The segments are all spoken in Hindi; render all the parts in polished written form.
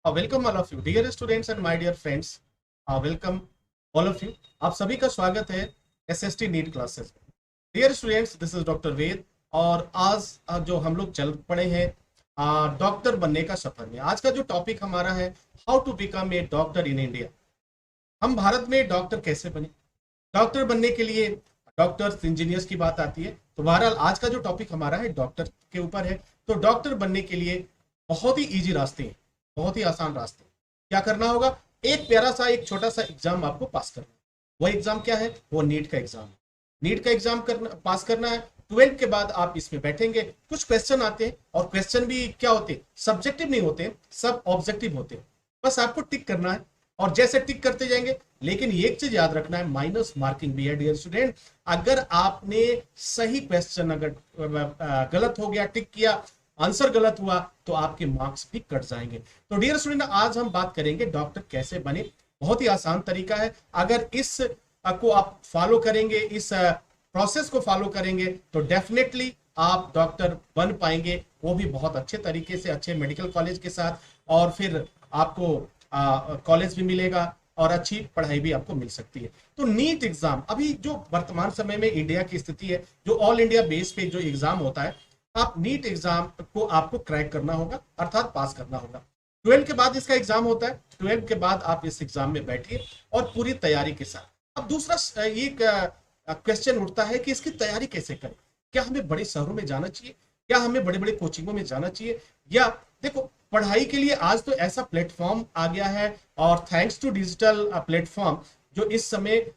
Welcome all of you dear students and my dear friends. Welcome all of you. आप सभी का स्वागत है एसएसटी नीट क्लासेस में। Dear students, this is doctor Ved और आज जो हम लोग चल पड़े हैं डॉक्टर बनने का सफर में। आज का जो टॉपिक हमारा है, how to become a doctor in India. हम भारत में डॉक्टर कैसे बने। डॉक्टर बनने के लिए डॉक्टर्स इंजीनियर्स की बात आती है, तो बहरहाल आज का जो टॉपिक हमारा है डॉक्टर के ऊपर है। तो डॉक्टर बनने के लिए बहुत ही इजी रास्ते हैं, बहुत ही आसान रास्ते। क्या करना होगा? एक प्यारा सा एक छोटा सा एग्जाम आपको पास करना है। वो एग्जाम क्या है? वो नीट का एग्जाम है। नीट का एग्जाम करना, पास करना है। 12 के बाद आप इसमें बैठेंगे, कुछ क्वेश्चन आते हैं और क्वेश्चन भी क्या होते हैं, सब्जेक्टिव नहीं होते, सब ऑब्जेक्टिव होते हैं। बस आपको टिक करना है और जैसे टिक करते जाएंगे। लेकिन एक चीज याद रखना है, माइनस मार्किंग भी है डियर स्टूडेंट। अगर आपने सही क्वेश्चन अगर गलत हो गया, टिक किया, आंसर गलत हुआ, तो आपके मार्क्स भी कट जाएंगे। तो डियर स्टूडेंट, आज हम बात करेंगे डॉक्टर कैसे बने। बहुत ही आसान तरीका है। अगर इस को आप फॉलो करेंगे, इस प्रोसेस को फॉलो करेंगे, तो डेफिनेटली आप डॉक्टर बन पाएंगे, वो भी बहुत अच्छे तरीके से, अच्छे मेडिकल कॉलेज के साथ। और फिर आपको कॉलेज भी मिलेगा और अच्छी पढ़ाई भी आपको मिल सकती है। तो नीट एग्जाम अभी जो वर्तमान समय में इंडिया की स्थिति है, जो ऑल इंडिया बेस पे जो एग्जाम होता है, आप नीट एग्जाम को आपको क्रैक करना होगा, अर्थात पास करना होगा। 12 के बाद इसका एग्जाम होता है। 12 के बाद आप इस एग्जाम में बैठिए और पूरी तैयारी के साथ। अब दूसरा ये क्वेश्चन उठता है कि इसकी तैयारी कैसे करें। क्या हमें बड़े शहरों में जाना चाहिए? क्या हमें बड़े बड़े कोचिंगों में जाना चाहिए? या देखो, पढ़ाई के लिए आज तो ऐसा प्लेटफॉर्म आ गया है, और थैंक्स टू डिजिटल प्लेटफॉर्म, जो इस समय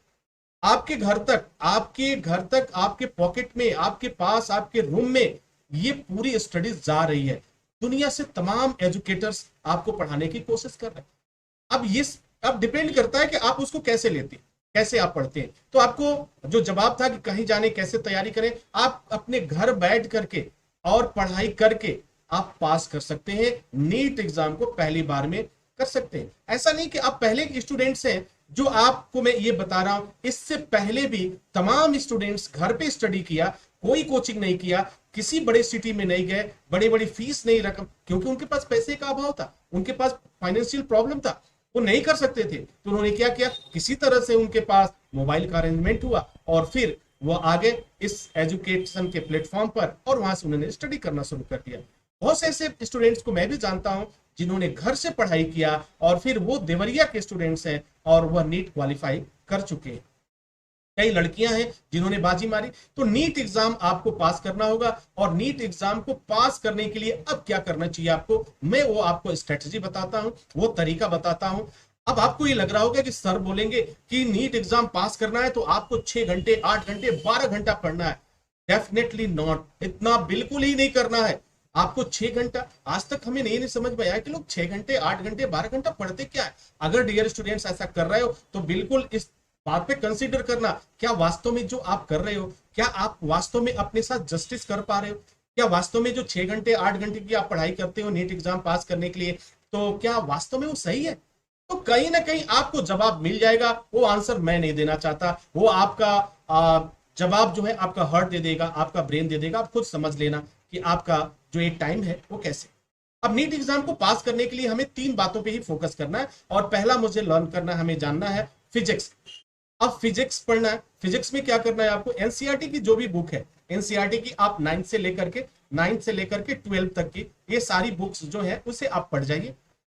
आपके घर तक आपके पॉकेट में, आपके पास, आपके रूम में ये पूरी स्टडीज जा रही है। दुनिया से तमाम एजुकेटर्स आपको पढ़ाने की कोशिश कर रहे हैं। अब डिपेंड करता है कि आप उसको कैसे लेते हैं, कैसे आप पढ़ते हैं। तो आपको जो जवाब था कि कहीं जाने कैसे तैयारी करें, आप अपने घर बैठ करके और पढ़ाई करके आप पास कर सकते हैं। नीट एग्जाम को पहली बार में कर सकते हैं। ऐसा नहीं कि आप पहले के स्टूडेंट्स हैं, जो आपको मैं ये बता रहा हूं, इससे पहले भी तमाम स्टूडेंट्स घर पे स्टडी किया, कोई कोचिंग नहीं किया, किसी बड़े सिटी में नहीं गए, बड़ी बड़ी फीस नहीं रकम, क्योंकि उनके पास पैसे का अभाव था, उनके पास फाइनेंशियल प्रॉब्लम था, वो नहीं कर सकते थे। तो उन्होंने क्या किया, किसी तरह से उनके पास मोबाइल का अरेंजमेंट हुआ और फिर वो आगे इस एजुकेशन के प्लेटफॉर्म पर, और वहां से उन्होंने स्टडी करना शुरू कर दिया। बहुत से ऐसे स्टूडेंट्स को मैं भी जानता हूं जिन्होंने घर से पढ़ाई किया और फिर वो देवरिया के स्टूडेंट्स हैं और वह नीट क्वालिफाई कर चुके हैं। कई लड़कियां हैं जिन्होंने बाजी मारी। तो नीट एग्जाम आपको पास करना होगा, और नीट एग्जाम को पास करने के लिए अब क्या करना चाहिए आपको, मैं वो आपको स्ट्रेटजी बताता हूं, वो तरीका बताता हूं। अब आपको ये लग रहा होगा कि सर बोलेंगे कि नीट एग्जाम पास करना है तो आपको 6 घंटे, 8 घंटे, 12 घंटा पढ़ना है। डेफिनेटली नॉट, इतना बिल्कुल ही नहीं करना है आपको। 6 घंटा, आज तक हमें नहीं समझ में आया कि लोग 6 घंटे, 8 घंटे, 12 घंटा पढ़ते क्या है। अगर डियर स्टूडेंट्स ऐसा कर रहे हो तो बिल्कुल इस बात पे कंसीडर करना, क्या वास्तव में जो आप कर रहे हो, क्या आप वास्तव में अपने साथ जस्टिस कर पा रहे हो? क्या वास्तव में जो 6 घंटे, 8 घंटे की आप पढ़ाई करते हो नीट एग्जाम पास करने के लिए, तो क्या वास्तव में वो सही है? तो कहीं ना कहीं आपको जवाब मिल जाएगा। वो आंसर मैं नहीं देना चाहता, वो आपका जवाब जो है आपका हार्ट दे देगा, आपका ब्रेन दे देगा। आप खुद समझ लेना कि आपका जो एक टाइम है वो कैसे। अब नीट एग्जाम को पास करने के लिए हमें 3 बातों पे ही फोकस करना है, और पहला मुझे लर्न करना है, हमें जानना है फिजिक्स। अब फिजिक्स पढ़ना है। फिजिक्स में क्या करना है आपको, एनसीईआरटी की जो भी बुक है, एनसीईआरटी की आप 9th से लेकर के 12 तक की ये सारी बुक्स जो है उसे आप पढ़ जाइए।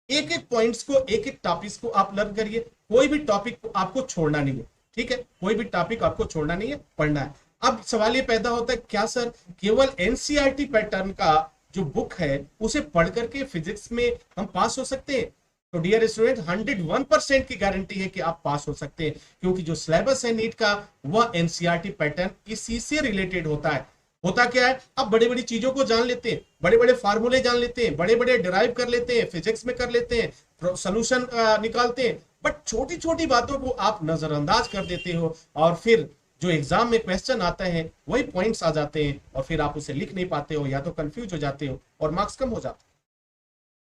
एक एक पॉइंट्स को, एक एक टॉपिक्स को आप लर्न करिए। कोई भी टॉपिक को आपको छोड़ना नहीं है, ठीक है? कोई भी टॉपिक आपको छोड़ना नहीं है, पढ़ना है। अब सवाल ये पैदा होता है, क्या सर केवल एनसीईआरटी पैटर्न का जो बुक है उसे पढ़ करके फिजिक्स में हम पास हो सकते हैं? तो डियर स्टूडेंट, 101% की गारंटी है कि आप पास हो सकते हैं, क्योंकि जो सिलेबस है नीट का वह एनसीईआरटी पैटर्न इसी से रिलेटेड होता है। होता क्या है, आप बड़ी बड़ी चीजों को जान लेते हैं, बड़े बड़े फार्मूले जान लेते हैं, बड़े बड़े डिराइव कर लेते हैं, फिजिक्स में कर लेते हैं, सोल्यूशन निकालते हैं, बट छोटी छोटी बातों को आप नजरअंदाज कर देते हो, और फिर जो एग्जाम में क्वेश्चन आते हैं वही पॉइंट्स आ जाते हैं, और फिर आप उसे लिख नहीं पाते हो, या तो कंफ्यूज हो जाते हो और मार्क्स कम हो जाते हैं।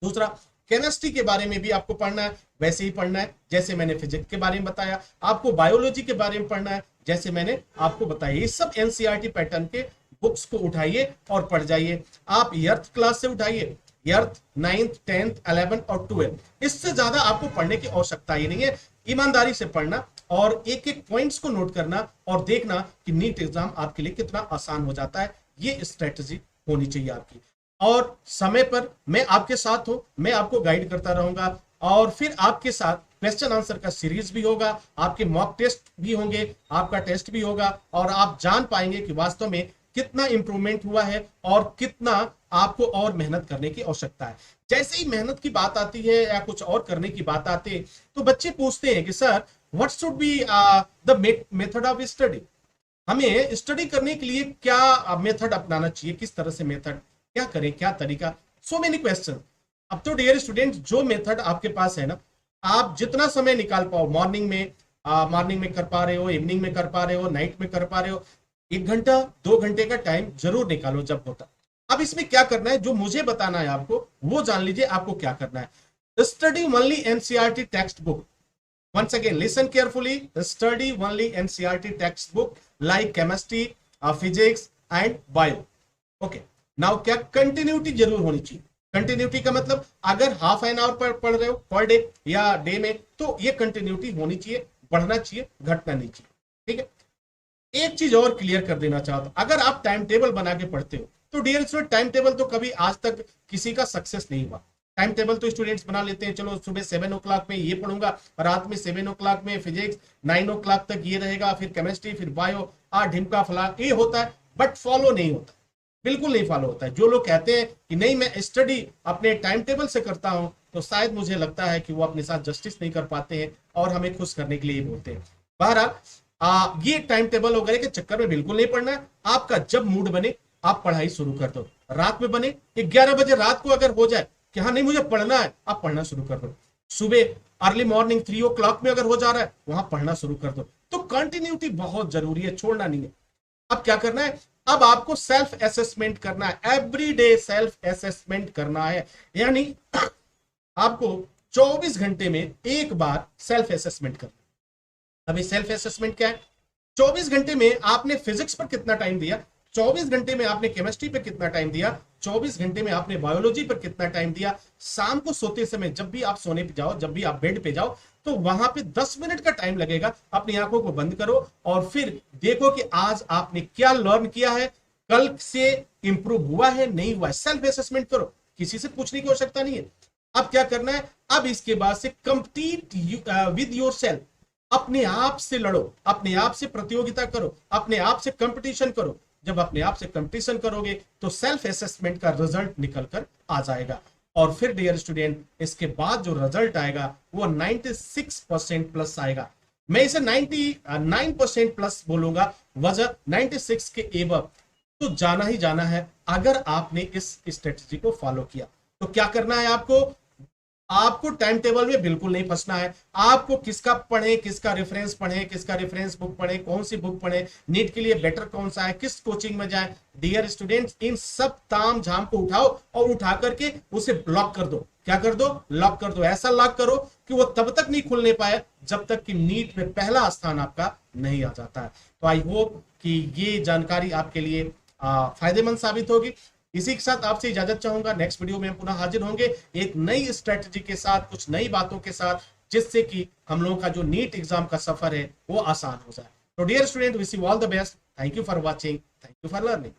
दूसरा, केमिस्ट्री के बारे में भी आपको पढ़ना है, वैसे ही पढ़ना है जैसे मैंने फिजिक्स के बारे में बताया। आपको बायोलॉजी के बारे में पढ़ना है जैसे मैंने आपको बताया। ये सब एनसीईआरटी पैटर्न के बुक्स को उठाइए और पढ़ जाइए। आप 8th क्लास से उठाइए, एर्थ, 9th, 10th, 11th और 12th। इससे ज्यादा आपको पढ़ने की आवश्यकता ही नहीं है। ईमानदारी से पढ़ना और एक एक पॉइंट्स को नोट करना और देखना कि नीट एग्जाम आपके लिए कितना आसान हो जाता है। ये स्ट्रेटजी होनी चाहिए आपकी। और समय पर मैं आपके साथ हूं, मैं आपको गाइड करता रहूंगा और फिर आपके साथ क्वेश्चन आंसर का सीरीज भी होगा, आपके मॉक टेस्ट भी होंगे, आपका टेस्ट भी होगा और आप जान पाएंगे कि वास्तव में कितना इंप्रूवमेंट हुआ है और कितना आपको और मेहनत करने की आवश्यकता है। जैसे ही मेहनत की बात आती है या कुछ और करने की बात आती है तो बच्चे पूछते हैं कि sir what should be the method of study. हमें स्टडी करने के लिए क्या मेथड अपनाना चाहिए, किस तरह से मेथड, क्या करें, क्या तरीका, सो मेनी क्वेश्चन। अब तो डियर स्टूडेंट जो मेथड आपके पास है ना, आप जितना समय निकाल पाओ, मॉर्निंग में कर पा रहे हो, इवनिंग में कर पा रहे हो, नाइट में कर पा रहे हो, 1 घंटा 2 घंटे का टाइम जरूर निकालो जब होता। अब इसमें क्या करना है, जो मुझे बताना है आपको वो जान लीजिए आपको क्या करना है। Study only NCERT text book. Once again, listen carefully. Study only NCERT textbook like chemistry, physics and bio. Okay. Now क्या कंटिन्यूटी जरूर होनी चाहिए। कंटिन्यूटी का मतलब अगर हाफ एन आवर पढ़ रहे हो पर डे या डे में, तो ये कंटिन्यूटी होनी चाहिए, बढ़ना चाहिए, घटना नहीं चाहिए। ठीक है। एक चीज और क्लियर कर देना चाहता हूं, अगर आप टाइम टेबल बना के पढ़ते हो तो डियर स्टूडेंट, टाइम टेबल तो कभी आज तक किसी का सक्सेस नहीं हुआ। टाइम टेबल तो स्टूडेंट्स बना लेते हैं, चलो सुबह 7 o'clock में ये पढ़ूंगा, रात में 7 o'clock में फिजिक्स, 9 o'clock तक ये रहेगा, फिर केमिस्ट्री, फिर बायो, ढिमका फला, ये होता है, बट फॉलो नहीं होता, बिल्कुल नहीं फॉलो होता है। जो लोग कहते हैं कि नहीं मैं स्टडी अपने टाइम टेबल से करता हूं, तो शायद मुझे लगता है कि वो अपने साथ जस्टिस नहीं कर पाते हैं और हमें खुश करने के लिए बोलते हैं। बहरहाल ये टाइम टेबल वगैरह के चक्कर में बिल्कुल नहीं पढ़ना है। आपका जब मूड बने आप पढ़ाई शुरू कर दो। रात में बने 11 बजे रात को अगर हो जाए कि हाँ नहीं मुझे पढ़ना है, आप पढ़ना शुरू कर दो। सुबह अर्ली मॉर्निंग 3 o'clock में अगर हो जा रहा है, वहां पढ़ना शुरू कर दो। तो कंटिन्यूटी बहुत जरूरी है, छोड़ना नहीं है। अब क्या करना है, अब आपको सेल्फ असेसमेंट करना है, एवरीडे सेल्फ असेसमेंट करना है। यानी आपको 24 घंटे में एक बार सेल्फ असेसमेंट करना। अभी सेल्फ असेसमेंट क्या है, 24 घंटे में आपने फिजिक्स पर कितना टाइम दिया, 24 घंटे में आपने केमिस्ट्री पर कितना टाइम दिया, 24 घंटे में आपने बायोलॉजी पर कितना टाइम दिया। शाम को सोते समय जब भी आप सोने पे जाओ, जब भी आप बेड पे जाओ, तो वहां पे 10 मिनट का टाइम लगेगा। अपनी आंखों को बंद करो और फिर देखो कि आज आपने क्या लर्न किया है, कल से इंप्रूव हुआ है नहीं हुआ है। सेल्फ असेसमेंट करो, किसी से पूछने की आवश्यकता नहीं है। अब क्या करना है, अब इसके बाद से कंप्लीट विद योर सेल्फ, अपने आप से लड़ो, अपने आप से प्रतियोगिता करो, अपने आप से कंपटीशन करो। जब अपने आप से कंपटीशन करोगे तो सेल्फ असेसमेंट का रिजल्ट निकल कर आ जाएगा। और फिर डियर स्टूडेंट, इसके बाद जो रिजल्ट आएगा वो 96% प्लस आएगा। मैं इसे 99% प्लस बोलूंगा, वजह 96 के एबव तो जाना ही जाना है अगर आपने इस स्ट्रेटजी को फॉलो किया। तो क्या करना है आपको टाइम टेबल में बिल्कुल नहीं फंसना है। आपको किसका पढ़े, किसका रेफरेंस पढ़े, किसका रेफरेंस बुक पढ़े, कौन सी बुक पढ़े, नीट के लिए बेटर कौन सा है, किस कोचिंग में जाए। डियर स्टूडेंट्स, इन सब ताम झाम को उठाओ और उठा करके उसे ब्लॉक कर दो। क्या कर दो, लॉक कर दो। ऐसा लॉक करो कि वो तब तक नहीं खुलने पाए जब तक कि नीट में पहला स्थान आपका नहीं आ जाता है। तो आई होप कि ये जानकारी आपके लिए फायदेमंद साबित होगी। इसी के साथ आपसे इजाजत चाहूंगा। नेक्स्ट वीडियो में हम पुनः हाजिर होंगे एक नई स्ट्रेटजी के साथ, कुछ नई बातों के साथ, जिससे कि हम लोगों का जो नीट एग्जाम का सफर है वो आसान हो जाए। तो dear student, wish you all the best. Thank you for watching, thank you for learning.